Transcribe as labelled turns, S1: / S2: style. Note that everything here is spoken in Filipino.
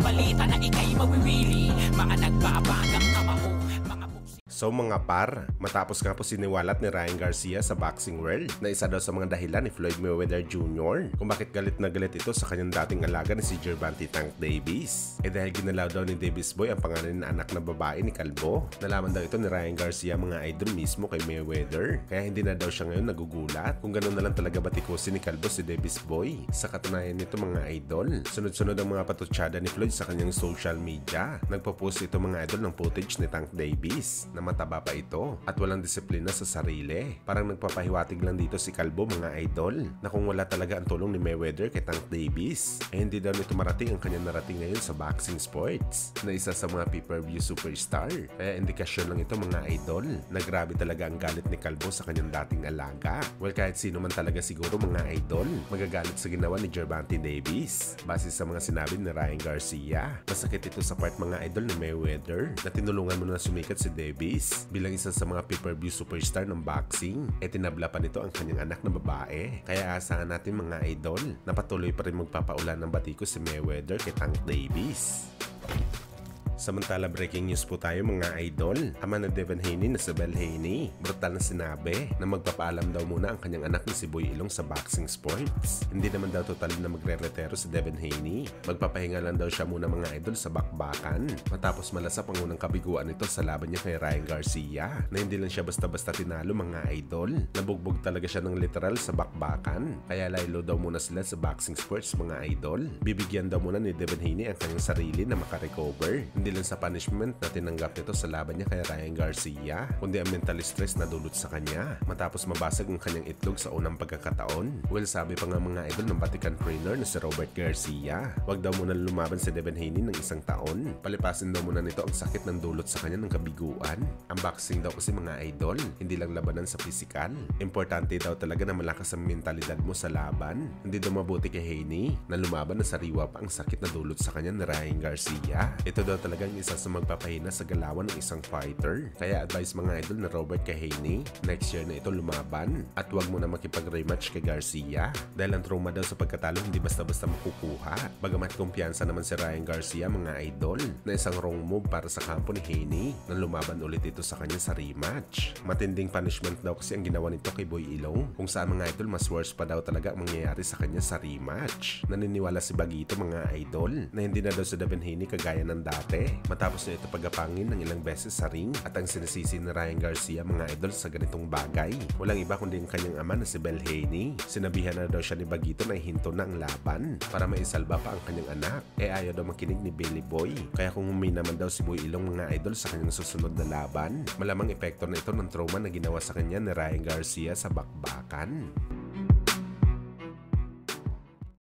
S1: balita na ika'y mawiwili. Mga nagbabagang kamao, mga buksi.
S2: So mga par, matapos nga po siniwalat ni Ryan Garcia sa boxing world na isa daw sa mga dahilan ni Floyd Mayweather Jr. kung bakit galit na galit ito sa kanyang dating alaga ni si Gervonta Tank Davis. Dahil ginalaw daw ni Davis Boy ang pangalan ng anak na babae ni Kalbo. Nalaman daw ito ni Ryan Garcia mga idol mismo kay Mayweather. Kaya hindi na daw siya ngayon nagugulat kung gano'n na lang talaga batikusin ni Kalbo si Davis Boy. Sa katunayan nito mga idol, sunod-sunod ang mga patutsada ni Floyd sa kanyang social media. Nagpo-post ito mga idol ng footage ni Tank Davis na mataba pa ito at walang disiplina sa sarili. Parang nagpapahiwatig lang dito si Kalbo mga idol na kung wala talaga ang tulong ni Mayweather kay Tank Davis, hindi daw nito marating ang kanyang narating ngayon sa boxing sports na isa sa mga pay-per-view superstar. Kaya indikasyon lang ito mga idol na grabe talaga ang galit ni Kalbo sa kanyang dating alaga. Well, kahit sino man talaga siguro mga idol magagalit sa ginawa ni Gervonta Davis base sa mga sinabi ni Ryan Garcia. Masakit ito sa part mga idol ni Mayweather na tinulungan mo na sumikat si Davis bilang isa sa mga pay-per-view superstar ng boxing. Tinabla pa nito ang kanyang anak na babae. Kaya asahan natin mga idol na patuloy pa rin magpapaulan ng batiko si Mayweather kay Tank Davis. Samantala, breaking news po tayo mga idol. Ama na Devin Haney na si Belle Haney, brutal na sinabi na magpapaalam daw muna ang kanyang anak na si Boy Ilong sa boxing sports. Hindi naman daw total na magre-retero si Devin Haney. Magpapahinga lang daw siya muna mga idol sa bakbakan matapos malasap ang unang kabiguan nito sa laban niya kay Ryan Garcia na hindi lang siya basta-basta tinalo mga idol. Nabugbog talaga siya ng literal sa bakbakan. Kaya laylo daw muna sila sa boxing sports mga idol. Bibigyan daw muna ni Devin Haney ang kanyang sarili na makarecover. Hindi lang sa punishment na tinanggap nito sa laban niya kay Ryan Garcia, kundi ang mental stress na dulot sa kanya matapos mabasag ang kanyang itlog sa unang pagkakataon. Well, sabi pa nga mga idol ng Vatican trainer na si Robert Garcia, wag daw muna lumaban si Devin Haney ng isang taon. Palipasin daw muna nito ang sakit ng dulot sa kanya ng kabiguan. Ang boxing daw kasi mga idol, hindi lang labanan sa pisikal. Importante daw talaga na malakas ang mentalidad mo sa laban. Hindi daw mabuti kay Haney na lumaban na sariwa pa ang sakit na dulot sa kanya ni Ryan Garcia. Ito daw talaga ang isa sa magpapahina sa galawan ng isang fighter. Kaya advice mga idol na Robert kay Haney, next year na ito lumaban at huwag mo na makipag-rematch kay Garcia dahil ang trauma daw sa pagkatalo hindi basta-basta makukuha. Bagamat kumpiyansa naman si Ryan Garcia mga idol na isang wrong move para sa kampo ni Haney na lumaban ulit ito sa kanya sa rematch. Matinding punishment daw kasi ang ginawa nito kay Boy Ilong kung saan mga idol mas worse pa daw talaga ang mangyayari sa kanya sa rematch. Naniniwala si Bagito mga idol na hindi na daw si Devin Haney kagaya ng dati matapos na ito pagapangin ng ilang beses sa ring at ang sinisisi ni Ryan Garcia mga idol sa ganitong bagay. Walang iba kundi ang kanyang ama na si Belle Haney. Sinabihan na daw siya ni Bagito na ihinto na ang laban para maisalba pa ang kanyang anak. Ayaw daw makinig ni Billy Boy. Kaya kung humi naman daw si Boy Ilong mga idol sa kanyang susunod na laban, malamang epekto na ito ng trauma na ginawa sa kanya ni Ryan Garcia sa bakbakan.